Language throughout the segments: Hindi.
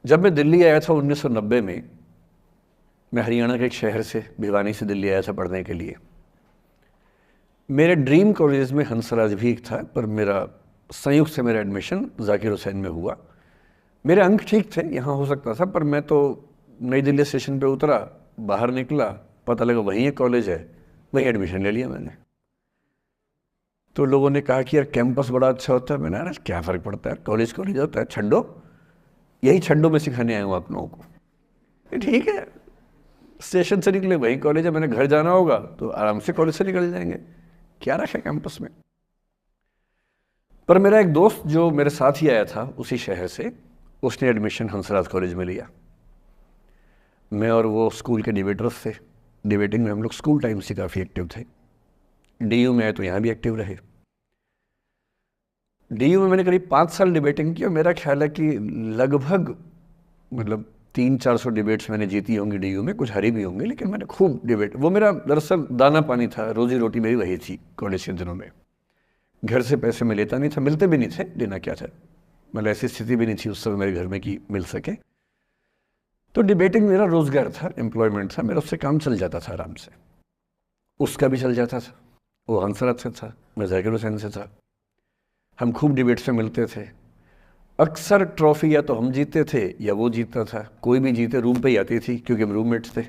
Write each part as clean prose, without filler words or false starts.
जब मैं दिल्ली आया था 1990 में, मैं हरियाणा के एक शहर से, भिवानी से दिल्ली आया था पढ़ने के लिए। मेरे ड्रीम कॉलेज में हंसराज भी एक था, पर मेरा संयुक्त से मेरा एडमिशन जाकिर हुसैन में हुआ। मेरे अंक ठीक थे, यहाँ हो सकता था, पर मैं तो नई दिल्ली स्टेशन पे उतरा, बाहर निकला, पता लगा वहीं एक कॉलेज है, वहीं एडमिशन ले लिया मैंने। तो लोगों ने कहा कि यार कैंपस बड़ा अच्छा होता है। मैंने यार क्या फ़र्क पड़ता है, कॉलेज कॉलेज होता है, छड्डो, यही छड्डो में सिखाने आया हूँ आप लोगों को। ये ठीक है, स्टेशन से निकले वहीं कॉलेज है, मैंने घर जाना होगा तो आराम से कॉलेज से निकल जाएंगे, क्या रखा है कैंपस में। पर मेरा एक दोस्त जो मेरे साथ ही आया था उसी शहर से, उसने एडमिशन हंसराज कॉलेज में लिया। मैं और वो स्कूल के डिबेटर्स थे, डिबेटिंग में हम लोग स्कूल टाइम से काफ़ी एक्टिव थे। डीयू में आए तो यहाँ भी एक्टिव रहे। डीयू में मैंने करीब 5 साल डिबेटिंग की और मेरा ख्याल है कि लगभग मतलब 300-400 डिबेट्स मैंने जीती होंगी डीयू में, कुछ हरी भी होंगी, लेकिन मैंने खूब डिबेट, वो मेरा दरअसल दाना पानी था, रोजी रोटी मेरी वही थी कॉलेज के दिनों में। घर से पैसे मैं लेता नहीं था, मिलते भी नहीं थे, लेना क्या था, मतलब ऐसी स्थिति भी नहीं थी उस समय मेरे घर में कि मिल सके। तो डिबेटिंग मेरा रोजगार था, एम्प्लॉयमेंट था मेरा, उससे काम चल जाता था आराम से। उसका भी चल जाता था, वो हंसराज से था, मैं जाकिर हुसैन से था। हम खूब डिबेट्स में मिलते थे। अक्सर ट्रॉफी या तो हम जीते थे या वो जीतता था, कोई भी जीते रूम पे ही आती थी क्योंकि हम रूममेट्स थे,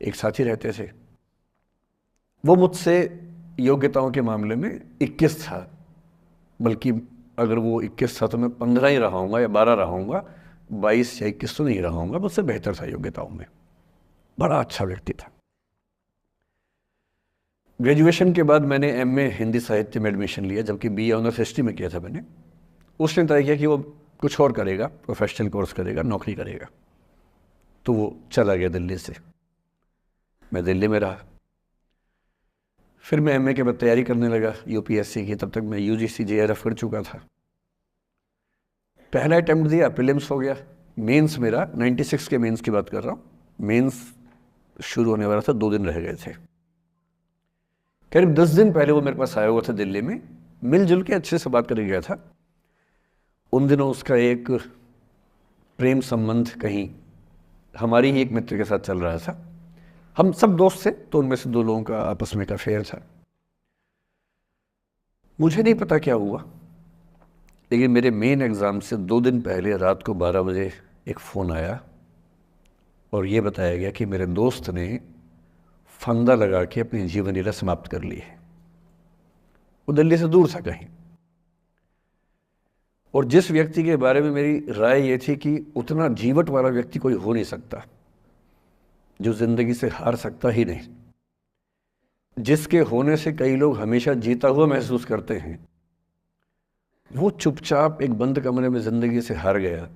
एक साथ ही रहते थे। वो मुझसे योग्यताओं के मामले में 21 था, बल्कि अगर वो 21 था तो मैं 15 ही रहा हूँगा या 12 रहा हूँगा, 22 या 21 तो नहीं रहा हूँगा, मुझसे बेहतर था योग्यताओं में, बड़ा अच्छा व्यक्ति था। ग्रेजुएशन के बाद मैंने एमए हिंदी साहित्य में एडमिशन लिया, जबकि बीए ऑनर्स हिस्ट्री में किया था मैंने। उसने तय किया कि वो कुछ और करेगा, प्रोफेशनल कोर्स करेगा, नौकरी करेगा, तो वो चला गया दिल्ली से। मैं दिल्ली में रहा। फिर मैं एमए के बाद तैयारी करने लगा यूपीएससी की, तब तक मैं यूजीसी जेआरएफ कर चुका था। पहला अटेम्प्ट दिया, प्रीलिम्स हो गया। मेंस मेरा 96 के मेंस की बात कर रहा हूँ, मेंस शुरू होने वाला था, 2 दिन रह गए थे। करीब 10 दिन पहले वो मेरे पास आया हुआ था दिल्ली में, मिलजुल के अच्छे से बात कर गया था। उन दिनों उसका एक प्रेम संबंध कहीं हमारी ही एक मित्र के साथ चल रहा था। हम सब दोस्त थे, तो उनमें से 2 लोगों का आपस में का अफेयर था। मुझे नहीं पता क्या हुआ, लेकिन मेरे मेन एग्ज़ाम से 2 दिन पहले रात को 12 बजे एक फ़ोन आया और ये बताया गया कि मेरे दोस्त ने फंदा लगा के अपनी जीवन लीला समाप्त कर ली है। वो दिल्ली से दूर था कहीं, और जिस व्यक्ति के बारे में मेरी राय ये थी कि उतना जीवट वाला व्यक्ति कोई हो नहीं सकता, जो ज़िंदगी से हार सकता ही नहीं, जिसके होने से कई लोग हमेशा जीता हुआ महसूस करते हैं, वो चुपचाप एक बंद कमरे में ज़िंदगी से हार गया।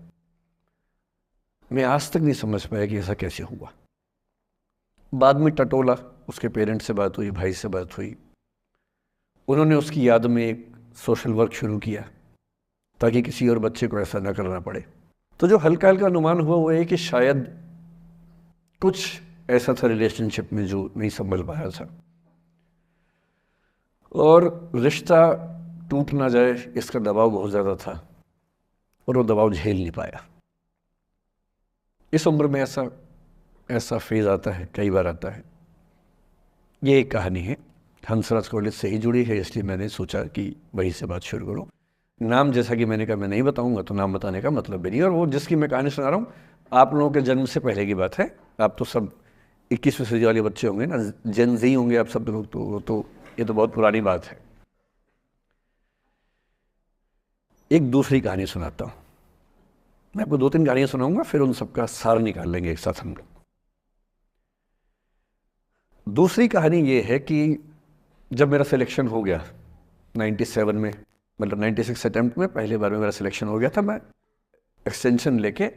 मैं आज तक नहीं समझ पाया कि ऐसा कैसे हुआ। बाद में टटोला, उसके पेरेंट्स से बात हुई, भाई से बात हुई, उन्होंने उसकी याद में एक सोशल वर्क शुरू किया ताकि किसी और बच्चे को ऐसा ना करना पड़े। तो जो हल्का हल्का अनुमान हुआ वो है कि शायद कुछ ऐसा था रिलेशनशिप में जो नहीं संभल पाया था, और रिश्ता टूट ना जाए इसका दबाव बहुत ज़्यादा था, और वो दबाव झेल नहीं पाया। इस उम्र में ऐसा फेज़ आता है, कई बार आता है। ये एक कहानी है, हंसराज कॉलेज से ही जुड़ी है, इसलिए मैंने सोचा कि वहीं से बात शुरू करूँ। नाम जैसा कि मैंने कहा मैं नहीं बताऊंगा, तो नाम बताने का मतलब भी नहीं। और वो जिसकी मैं कहानी सुना रहा हूँ, आप लोगों के जन्म से पहले की बात है। आप तो सब 21वीं सदी वाले बच्चे होंगे ना, जेन जी होंगे आप सब लोग, तो ये तो बहुत पुरानी बात है। एक दूसरी कहानी सुनाता हूँ, मैं आपको 2-3 कहानियाँ सुनाऊंगा, फिर उन सबका सार निकाल लेंगे एक साथ हम लोग। दूसरी कहानी ये है कि जब मेरा सिलेक्शन हो गया 97 में, मतलब 96 अटैम्प्ट में पहले बार में मेरा सिलेक्शन हो गया था, मैं एक्सटेंशन लेके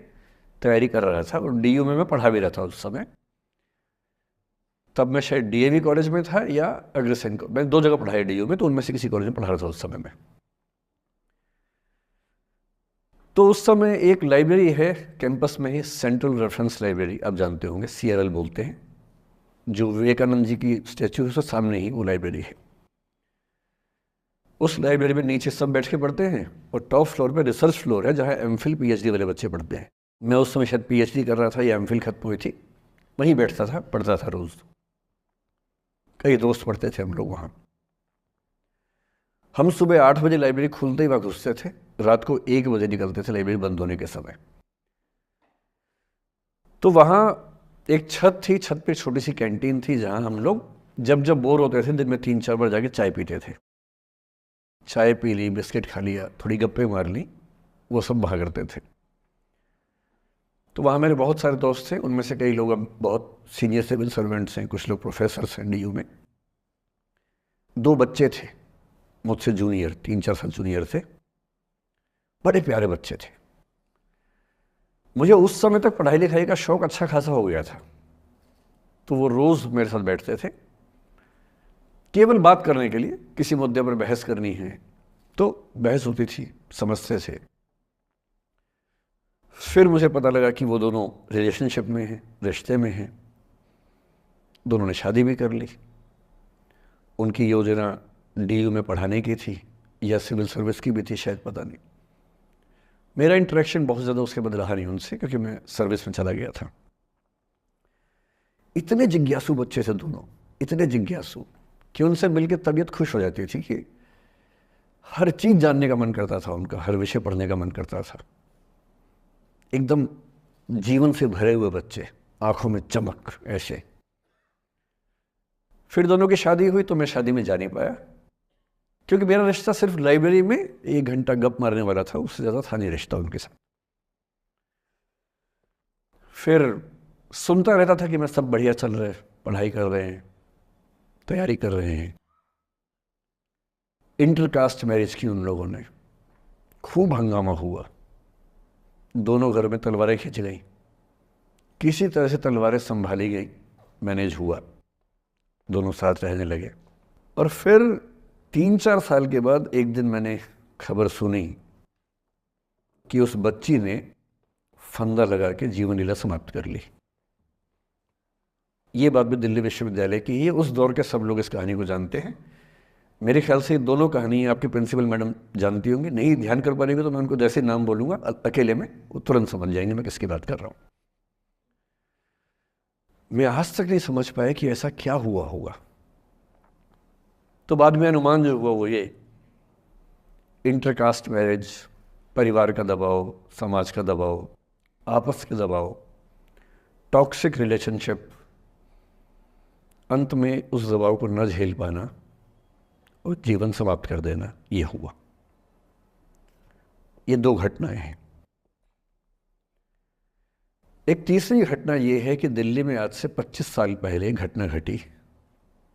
तैयारी कर रहा था, और डीयू में मैं पढ़ा भी रहा था उस समय। तब मैं शायद डीएवी कॉलेज में था या अग्रसेन को, मैं 2 जगह पढ़ा है डीयू में, तो उनमें से किसी कॉलेज में पढ़ा रहा था उस समय में। तो उस समय एक लाइब्रेरी है कैंपस में ही, सेंट्रल रेफरेंस लाइब्रेरी, आप जानते होंगे, सीआरएल बोलते हैं, जो विवेकानंद जी की स्टैच्यू है उसके सामने ही वो लाइब्रेरी है। उस लाइब्रेरी में नीचे सब बैठ के पढ़ते हैं और टॉप फ्लोर पे रिसर्च फ्लोर है जहाँ एमफिल पीएचडी वाले बच्चे पढ़ते हैं। मैं उस समय शायद पीएचडी कर रहा था या एमफिल खत्म हुई थी, वहीं बैठता था, पढ़ता था रोज़। कई दोस्त पढ़ते थे हम लोग वहाँ। हम सुबह 8 बजे लाइब्रेरी खुलते ही वहाँ घुसते थे, रात को 1 बजे निकलते थे लाइब्रेरी बंद होने के समय। तो वहाँ एक छत थी, छत पे छोटी सी कैंटीन थी जहाँ हम लोग जब जब बोर होते थे दिन में 3-4 बार जाके चाय पीते थे। चाय पी ली, बिस्किट खा लिया, थोड़ी गप्पे मार ली, वो सब वहाँ करते थे। तो वहाँ मेरे बहुत सारे दोस्त थे, उनमें से कई लोग अब बहुत सीनियर सिविल सर्वेंट्स हैं, कुछ लोग प्रोफेसर्स हैं डीयू में। 2 बच्चे थे मुझसे जूनियर, 3-4 साल जूनियर थे, बड़े प्यारे बच्चे थे। मुझे उस समय तक पढ़ाई लिखाई का शौक अच्छा खासा हो गया था, तो वो रोज़ मेरे साथ बैठते थे केवल बात करने के लिए। किसी मुद्दे पर बहस करनी है तो बहस होती थी, समझते थे। फिर मुझे पता लगा कि वो दोनों रिलेशनशिप में हैं, रिश्ते में हैं, दोनों ने शादी भी कर ली। उनकी योजना डीयू में पढ़ाने की थी या सिविल सर्विस की भी थी शायद, पता नहीं। मेरा इंटरेक्शन बहुत ज़्यादा उसके बाद रहा नहीं उनसे, क्योंकि मैं सर्विस में चला गया था। इतने जिज्ञासु बच्चे थे दोनों, इतने जिज्ञासु कि उनसे मिलकर तबीयत खुश हो जाती थी कि हर चीज़ जानने का मन करता था उनका, हर विषय पढ़ने का मन करता था। एकदम जीवन से भरे हुए बच्चे, आंखों में चमक ऐसे। फिर दोनों की शादी हुई तो मैं शादी में जा नहीं पाया, क्योंकि मेरा रिश्ता सिर्फ लाइब्रेरी में 1 घंटा गप मारने वाला था, उससे ज़्यादा था नहीं रिश्ता उनके साथ। फिर सुनता रहता था कि मैं सब बढ़िया चल रहे, पढ़ाई कर रहे हैं, तैयारी कर रहे हैं। इंटरकास्ट मैरिज की उन लोगों ने, खूब हंगामा हुआ, दोनों घर में तलवारें खिंच गई, किसी तरह से तलवारें संभाली गई, मैनेज हुआ, दोनों साथ रहने लगे। और फिर 3-4 साल के बाद एक दिन मैंने खबर सुनी कि उस बच्ची ने फंदा लगा के जीवन लीला समाप्त कर ली। ये बात भी दिल्ली विश्वविद्यालय की है, उस दौर के सब लोग इस कहानी को जानते हैं। मेरे ख्याल से ये दोनों कहानी आपकी प्रिंसिपल मैडम जानती होंगी, नहीं ध्यान कर पाएंगे तो मैं उनको जैसे नाम बोलूँगा अकेले में वो तुरंत समझ जाएंगे मैं किसकी बात कर रहा हूँ। मैं आज तक नहीं समझ पाया कि ऐसा क्या हुआ होगा। तो बाद में अनुमान जो हुआ वो ये, इंटरकास्ट मैरिज, परिवार का दबाव, समाज का दबाव, आपस के दबाव, टॉक्सिक रिलेशनशिप, अंत में उस दबाव को न झेल पाना और जीवन समाप्त कर देना, ये हुआ। ये 2 घटनाएं हैं। एक तीसरी घटना ये है कि दिल्ली में आज से 25 साल पहले घटना घटी।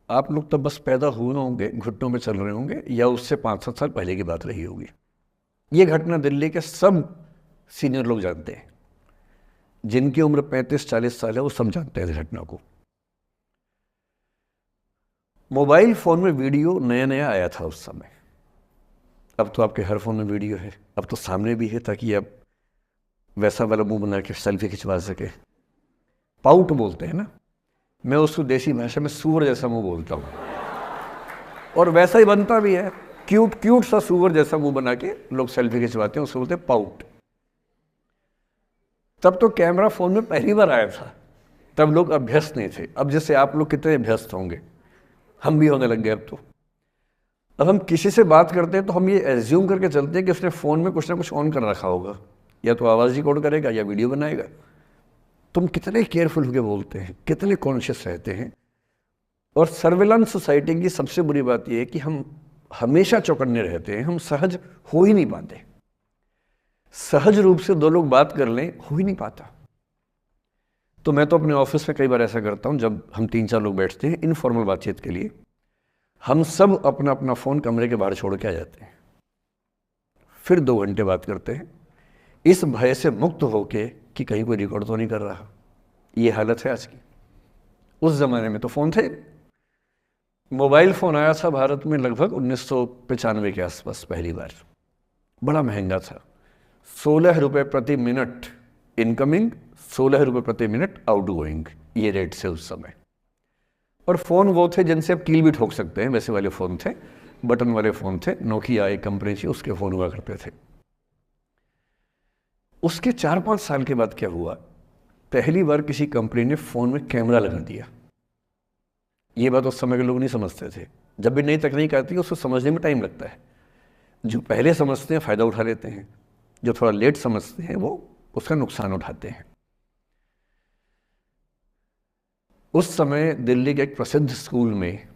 आप लोग तब बस पैदा हुए होंगे, घुटनों में चल रहे होंगे, या उससे 5-7 साल पहले की बात रही होगी। ये घटना दिल्ली के सब सीनियर लोग जानते हैं, जिनकी उम्र 35-40 साल है वो सब जानते हैं इस घटना को। मोबाइल फ़ोन में वीडियो नया नया आया था उस समय। अब तो आपके हर फ़ोन में वीडियो है, अब तो सामने भी है, ताकि आप वैसा वाला मुंह बना के सेल्फी खिंचवा सके। पाउट बोलते हैं ना, मैं उसको देसी भाषा में सूअर जैसा मुंह बोलता हूँ, और वैसा ही बनता भी है, क्यूट क्यूट सा सूअर जैसा मुंह बना के लोग सेल्फी खिंचवाते हैं, उसको बोलते हैं पाउट। तब तो कैमरा फ़ोन में पहली बार आया था, तब लोग अभ्यस्त नहीं थे। अब जैसे आप लोग कितने अभ्यस्त होंगे, हम भी होने लग गए अब तो। अब हम किसी से बात करते हैं तो हम ये एज्यूम करके चलते हैं कि उसने फ़ोन में कुछ ना कुछ ऑन कर रखा होगा, या तो आवाज़ रिकॉर्ड करेगा या वीडियो बनाएगा। तुम कितने केयरफुल होकर बोलते हैं, कितने कॉन्शियस रहते हैं। और सर्विलांस सोसाइटी की सबसे बुरी बात यह है कि हम हमेशा चौकन्ने रहते हैं, हम सहज हो ही नहीं पाते। सहज रूप से 2 लोग बात कर लें, हो ही नहीं पाता। तो मैं तो अपने ऑफिस में कई बार ऐसा करता हूँ, जब हम 3-4 लोग बैठते हैं इनफॉर्मल बातचीत के लिए, हम सब अपना अपना फ़ोन कमरे के बाहर छोड़ के आ जाते हैं, फिर 2 घंटे बात करते हैं, इस भय से मुक्त होके कि कहीं कोई रिकॉर्ड तो नहीं कर रहा। ये हालत है आज की। उस ज़माने में तो फ़ोन थे। मोबाइल फ़ोन आया था भारत में लगभग 1995 के आसपास पहली बार, बड़ा महंगा था। 16 रुपये प्रति मिनट इनकमिंग, 16 रुपये प्रति मिनट आउटगोइंग, ये रेट से उस समय। और फ़ोन वो थे जिनसे आप कील भी ठोक सकते हैं, वैसे वाले फ़ोन थे। बटन वाले फ़ोन थे, नोकिया एक कंपनी थी, उसके फ़ोन हुआ करते थे। उसके 4-5 साल के बाद क्या हुआ, पहली बार किसी कंपनी ने फ़ोन में कैमरा लगा दिया। ये बात उस समय के लोग नहीं समझते थे। जब भी नई तकनीक आती है उसको समझने में टाइम लगता है। जो पहले समझते हैं फ़ायदा उठा लेते हैं, जो थोड़ा लेट समझते हैं वो उसका नुकसान उठाते हैं। उस समय दिल्ली के एक प्रसिद्ध स्कूल में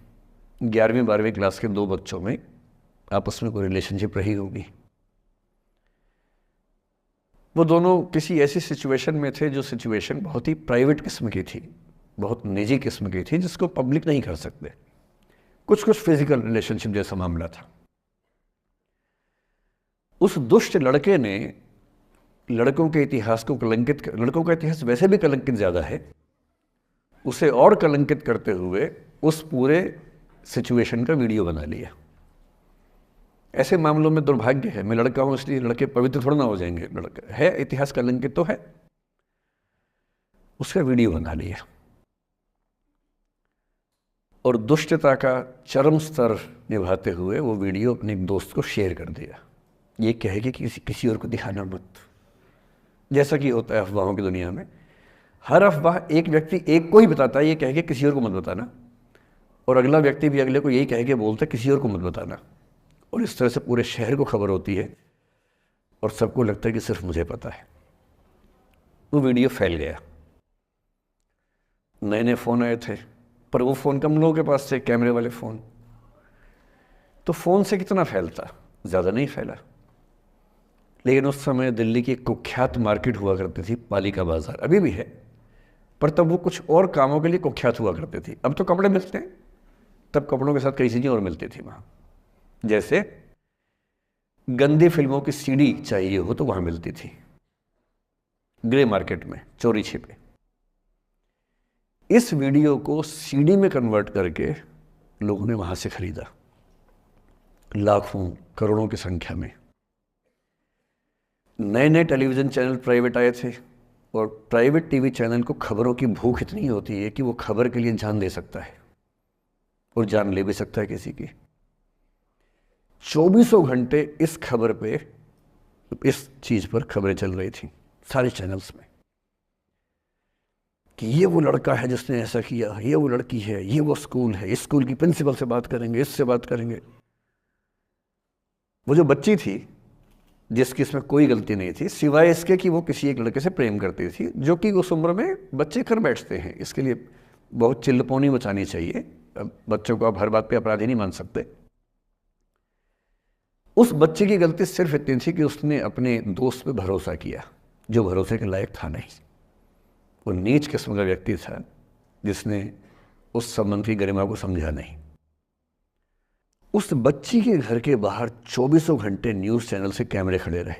11वीं-12वीं क्लास के 2 बच्चों में आपस में कोई रिलेशनशिप रही होगी। वो दोनों किसी ऐसी सिचुएशन में थे जो सिचुएशन बहुत ही प्राइवेट किस्म की थी, बहुत निजी किस्म की थी, जिसको पब्लिक नहीं कर सकते। कुछ फिजिकल रिलेशनशिप जैसा मामला था। उस दुष्ट लड़के ने लड़कों के इतिहास को कलंकित, लड़कों का इतिहास वैसे भी कलंकित ज़्यादा है, उसे और कलंकित करते हुए उस पूरे सिचुएशन का वीडियो बना लिया। ऐसे मामलों में दुर्भाग्य है, मैं लड़का हूं इसलिए लड़के पवित्र थोड़ा ना हो जाएंगे, लड़का है इतिहास कलंकित तो है, उसका वीडियो बना लिया और दुष्टता का चरम स्तर निभाते हुए वो वीडियो अपने एक दोस्त को शेयर कर दिया। ये कहे कि किसी और को दिखाना मत, जैसा कि होता है अफवाहों की दुनिया में। हर अफवाह एक व्यक्ति एक को ही बताता है, ये कह के किसी और को मत बताना, और अगला व्यक्ति भी अगले को यही कह के बोलता है किसी और को मत बताना, और इस तरह से पूरे शहर को खबर होती है और सबको लगता है कि सिर्फ मुझे पता है। वो वीडियो फैल गया। नए नए फ़ोन आए थे, पर वो फ़ोन कम लोगों के पास थे, कैमरे वाले फ़ोन। तो फ़ोन से कितना फैलता, ज़्यादा नहीं फैला। लेकिन उस समय दिल्ली की एक कुख्यात मार्केट हुआ करती थी, पालिका बाज़ार, अभी भी है, पर तब वो कुछ और कामों के लिए कुख्यात हुआ करती थी। अब तो कपड़े मिलते हैं, तब कपड़ों के साथ कई चीज़ें और मिलती थी वहाँ। जैसे गंदी फिल्मों की सीडी चाहिए हो तो वहाँ मिलती थी, ग्रे मार्केट में, चोरी छिपे। इस वीडियो को सीडी में कन्वर्ट करके लोगों ने वहाँ से खरीदा, लाखों करोड़ों की संख्या में। नए नए टेलीविज़न चैनल प्राइवेट आए थे, और प्राइवेट टीवी चैनल को खबरों की भूख इतनी होती है कि वो खबर के लिए जान दे सकता है और जान ले भी सकता है किसी की। 24 घंटे इस खबर पे, इस चीज़ पर खबरें चल रही थी सारे चैनल्स में कि ये वो लड़का है जिसने ऐसा किया, ये वो लड़की है, ये वो स्कूल है, इस स्कूल की प्रिंसिपल से बात करेंगे, इससे बात करेंगे। वो जो बच्ची थी जिसकी इसमें कोई गलती नहीं थी, सिवाय इसके कि वो किसी एक लड़के से प्रेम करती थी, जो कि उस उम्र में बच्चे कर बैठते हैं। इसके लिए बहुत चिल्लपौनी मचानी चाहिए। बच्चों को आप हर बात पे अपराधी नहीं मान सकते। उस बच्चे की गलती सिर्फ इतनी थी कि उसने अपने दोस्त पे भरोसा किया, जो भरोसे के लायक था नहीं। वो नीच किस्म का व्यक्ति था जिसने उस संबंध की गरिमा को समझा नहीं। उस बच्ची के घर के बाहर 24 घंटे न्यूज़ चैनल से कैमरे खड़े रहे।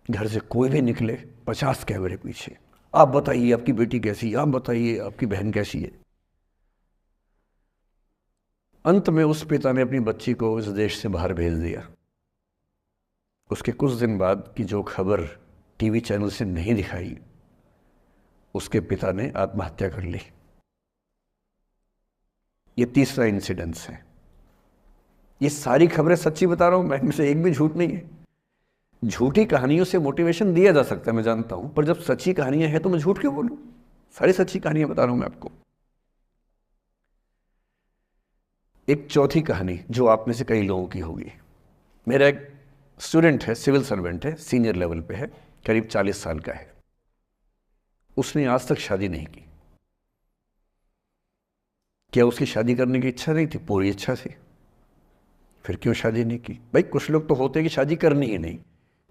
घर से कोई भी निकले 50 कैमरे पीछे, आप बताइए आपकी बेटी कैसी है, आप बताइए आपकी बहन कैसी है। अंत में उस पिता ने अपनी बच्ची को इस देश से बाहर भेज दिया। उसके कुछ दिन बाद की जो खबर टीवी चैनल से नहीं दिखाई, उसके पिता ने आत्महत्या कर ली। ये तीसरा इंसिडेंस है। ये सारी खबरें सच्ची बता रहा हूं मैं, इनमें से एक भी झूठ नहीं है। झूठी कहानियों से मोटिवेशन दिया जा सकता है, मैं जानता हूं, पर जब सच्ची कहानियां हैं तो मैं झूठ क्यों बोलूं? सारी सच्ची कहानियां बता रहा हूं मैं आपको। एक चौथी कहानी जो आप में से कई लोगों की होगी। मेरा एक स्टूडेंट है, सिविल सर्वेंट है, सीनियर लेवल पे है, करीब 40 साल का है। उसने आज तक शादी नहीं की। क्या उसकी शादी करने की इच्छा नहीं थी? पूरी इच्छा थी। फिर क्यों शादी नहीं की? भाई कुछ लोग तो होते हैं कि शादी करनी ही नहीं,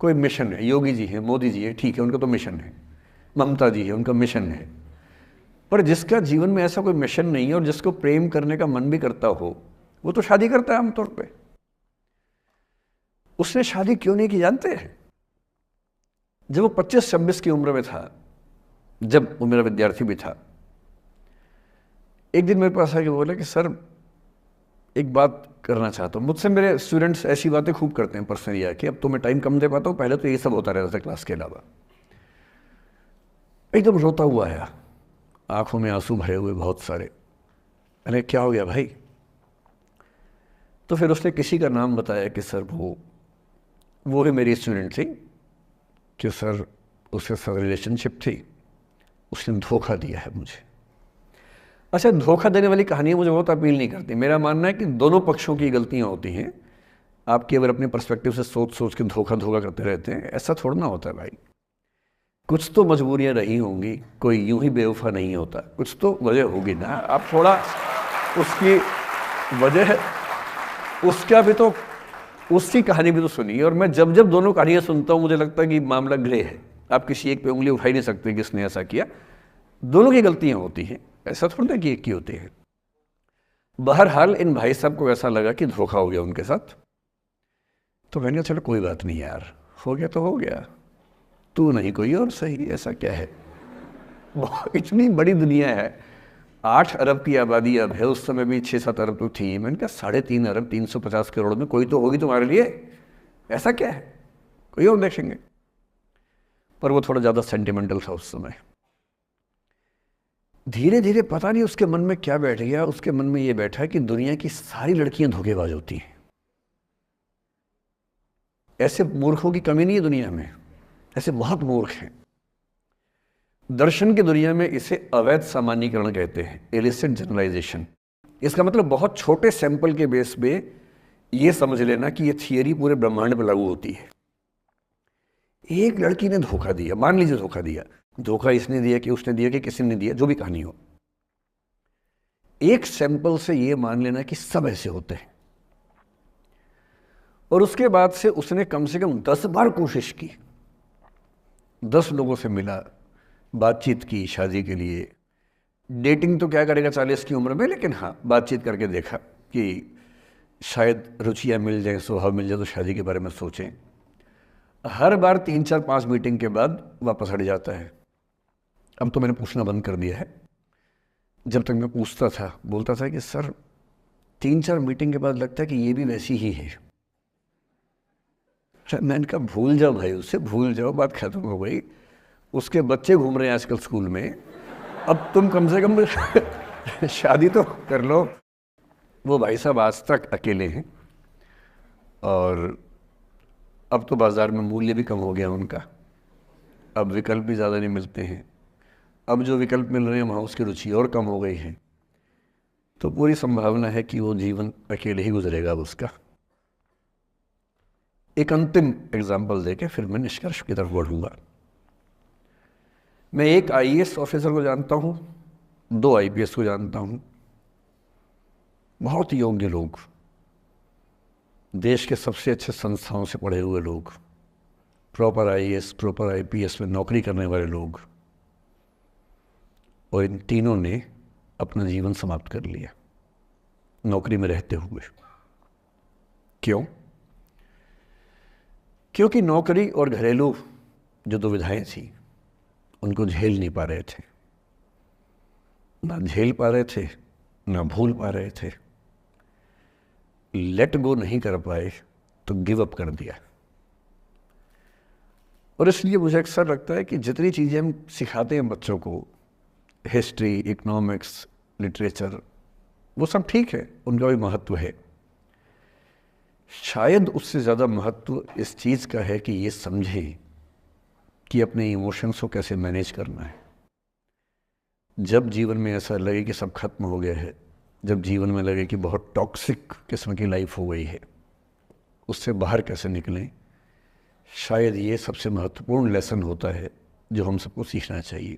कोई मिशन है, योगी जी हैं, मोदी जी है, ठीक है, उनका तो मिशन है, ममता जी है, उनका मिशन है। पर जिसका जीवन में ऐसा कोई मिशन नहीं है और जिसको प्रेम करने का मन भी करता हो, वो तो शादी करता है आमतौर पे। उसने शादी क्यों नहीं की जानते हैं? जब वो 25-26 की उम्र में था, जब वो मेरा विद्यार्थी भी था, एक दिन मेरे पास आके बोला कि सर एक बात करना चाहता हूँ। मुझसे मेरे स्टूडेंट्स ऐसी बातें खूब करते हैं पर्सनली आके, अब तो मैं टाइम कम दे पाता हूँ, पहले तो ये सब होता रहता था क्लास के अलावा। एकदम रोता हुआ आया, आंखों में आंसू भरे हुए बहुत सारे। अरे क्या हो गया भाई? तो फिर उसने किसी का नाम बताया कि सर वो भी मेरी स्टूडेंट थी, कि सर उसके साथ रिलेशनशिप थी, उसने धोखा दिया है मुझे। अच्छा, धोखा देने वाली कहानियाँ मुझे बहुत अपील नहीं करती। मेरा मानना है कि दोनों पक्षों की गलतियाँ होती हैं। आप केवल अपने पर्सपेक्टिव से सोच सोच के धोखा करते रहते हैं, ऐसा थोड़ा ना होता है भाई। कुछ तो मजबूरियाँ रही होंगी, कोई यूं ही बेवफा नहीं होता, कुछ तो वजह होगी ना। आप थोड़ा उसकी वजह, उसका भी तो, उसकी कहानी भी तो सुनिए। और मैं जब जब दोनों कहानियाँ सुनता हूँ मुझे लगता है कि मामला ग्रे है। आप किसी एक पे उंगली उठा ही नहीं सकते कि इसने ऐसा किया। दोनों की गलतियाँ होती हैं, ऐसा थोड़ा कि एक की होती है। बहरहाल इन भाई साहब को ऐसा लगा कि धोखा हो गया उनके साथ, तो मैंने कहा चलो कोई बात नहीं यार, हो गया तो हो गया, तू नहीं कोई और सही, ऐसा क्या है। इतनी बड़ी दुनिया है, 8 अरब की आबादी अब है, उस समय भी 6-7 अरब तो थी। मैंने कहा 3.5 अरब 350 करोड़ में कोई तो होगी तुम्हारे लिए, ऐसा क्या है, कोई और देखेंगे। पर वो थोड़ा ज़्यादा सेंटिमेंटल था उस समय। धीरे धीरे पता नहीं उसके मन में क्या बैठ गया, उसके मन में ये बैठा कि दुनिया की सारी लड़कियां धोखेबाज होती हैं। ऐसे मूर्खों की कमी नहीं है दुनिया में, ऐसे बहुत मूर्ख हैं। दर्शन की दुनिया में इसे अवैध सामान्यीकरण कहते हैं, इलिसिट जनरलाइजेशन। इसका मतलब बहुत छोटे सैंपल के बेस पे ये समझ लेना कि ये थियरी पूरे ब्रह्मांड पर लागू होती है। एक लड़की ने धोखा दिया, मान लीजिए धोखा दिया, धोखा इसने दिया कि उसने दिया कि किसी ने दिया, जो भी कहानी हो, एक सैंपल से ये मान लेना कि सब ऐसे होते हैं। और उसके बाद से उसने कम से कम 10 बार कोशिश की, 10 लोगों से मिला, बातचीत की शादी के लिए। डेटिंग तो क्या करेगा 40 की उम्र में, लेकिन हाँ बातचीत करके देखा कि शायद रुचियाँ मिल जाएं, स्वभाव मिल जाए तो शादी के बारे में सोचें। हर बार 3-4-5 मीटिंग के बाद वापस हट जाता है। अब तो मैंने पूछना बंद कर दिया है। जब तक मैं पूछता था, बोलता था कि सर 3-4 मीटिंग के बाद लगता है कि ये भी वैसी ही है। मैंने कहा भूल जाओ भाई, उससे भूल जाओ, बात खत्म हो गई। उसके बच्चे घूम रहे हैं आजकल स्कूल में, अब तुम कम से कम शादी तो कर लो। वो भाई साहब आज तक अकेले हैं, और अब तो बाज़ार में मूल्य भी कम हो गया उनका, अब विकल्प भी ज़्यादा नहीं मिलते हैं। अब जो विकल्प मिल रहे हैं वहाँ उसकी रुचि और कम हो गई है। तो पूरी संभावना है कि वो जीवन अकेले ही गुजरेगा अब उसका। एक अंतिम एग्जाम्पल देके फिर मैं निष्कर्ष की तरफ बढ़ूँगा। मैं एक IAS ऑफिसर को जानता हूँ, 2 IPS को जानता हूँ, बहुत योग्य लोग, देश के सबसे अच्छे संस्थाओं से पढ़े हुए लोग, प्रॉपर IAS प्रॉपर IPS में नौकरी करने वाले लोग, और इन तीनों ने अपना जीवन समाप्त कर लिया नौकरी में रहते हुए। क्यों? क्योंकि नौकरी और घरेलू जो दुविधाएं थी उनको झेल नहीं पा रहे थे, ना झेल पा रहे थे, ना भूल पा रहे थे। लेट गो नहीं कर पाए तो गिव अप कर दिया। और इसलिए मुझे अक्सर लगता है कि जितनी चीज़ें हम सिखाते हैं बच्चों को, हिस्ट्री, इकोनॉमिक्स, लिटरेचर, वो सब ठीक है, उनका भी महत्व है। शायद उससे ज़्यादा महत्व इस चीज़ का है कि ये समझें कि अपने इमोशंस को कैसे मैनेज करना है। जब जीवन में ऐसा लगे कि सब खत्म हो गया है, जब जीवन में लगे कि बहुत टॉक्सिक किस्म की लाइफ हो गई है, उससे बाहर कैसे निकलें, शायद ये सबसे महत्वपूर्ण लेसन होता है जो हम सबको सीखना चाहिए।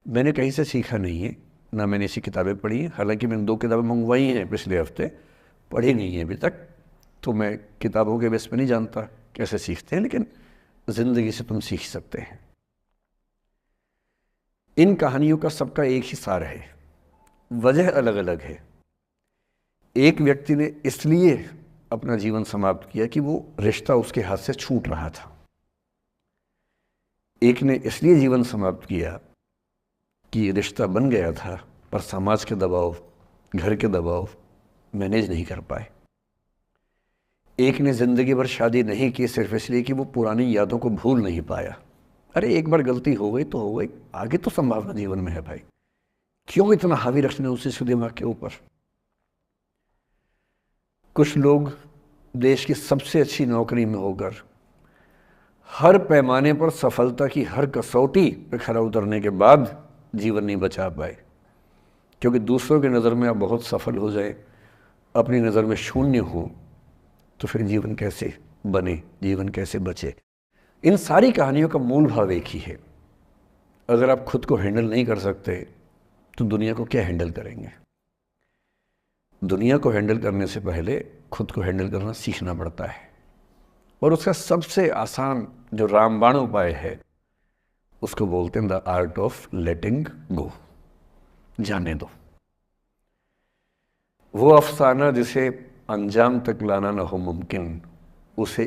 मैंने कहीं से सीखा नहीं है, ना मैंने ऐसी किताबें पढ़ी हैं। हालांकि मैंने 2 किताबें मंगवाई हैं पिछले हफ्ते, पढ़ी नहीं है अभी तक, तो मैं किताबों के बेस पे नहीं जानता कैसे सीखते हैं, लेकिन ज़िंदगी से तुम सीख सकते हैं। इन कहानियों का सबका एक ही सार है, वजह अलग अलग है। एक व्यक्ति ने इसलिए अपना जीवन समाप्त किया कि वो रिश्ता उसके हाथ से छूट रहा था। एक ने इसलिए जीवन समाप्त किया कि रिश्ता बन गया था, पर समाज के दबाव, घर के दबाव मैनेज नहीं कर पाए। एक ने ज़िंदगी भर शादी नहीं की सिर्फ इसलिए कि वो पुरानी यादों को भूल नहीं पाया। अरे एक बार गलती हो गई तो हो गई, आगे तो संभावना जीवन में है भाई, क्यों इतना हावी रखना उसी से दिमाग के ऊपर। कुछ लोग देश की सबसे अच्छी नौकरी में होकर हर पैमाने पर सफलता की हर कसौटी पे खरा उतरने के बाद जीवन नहीं बचा पाए, क्योंकि दूसरों की नज़र में आप बहुत सफल हो जाए, अपनी नज़र में शून्य हो, तो फिर जीवन कैसे बने, जीवन कैसे बचे। इन सारी कहानियों का मूल भाव एक ही है, अगर आप खुद को हैंडल नहीं कर सकते तो दुनिया को क्या हैंडल करेंगे। दुनिया को हैंडल करने से पहले खुद को हैंडल करना सीखना पड़ता है, और उसका सबसे आसान जो रामबाण उपाय है उसको बोलते हैं द आर्ट ऑफ लेटिंग गो, जाने दो। वो अफसाना जिसे अंजाम तक लाना ना हो मुमकिन, उसे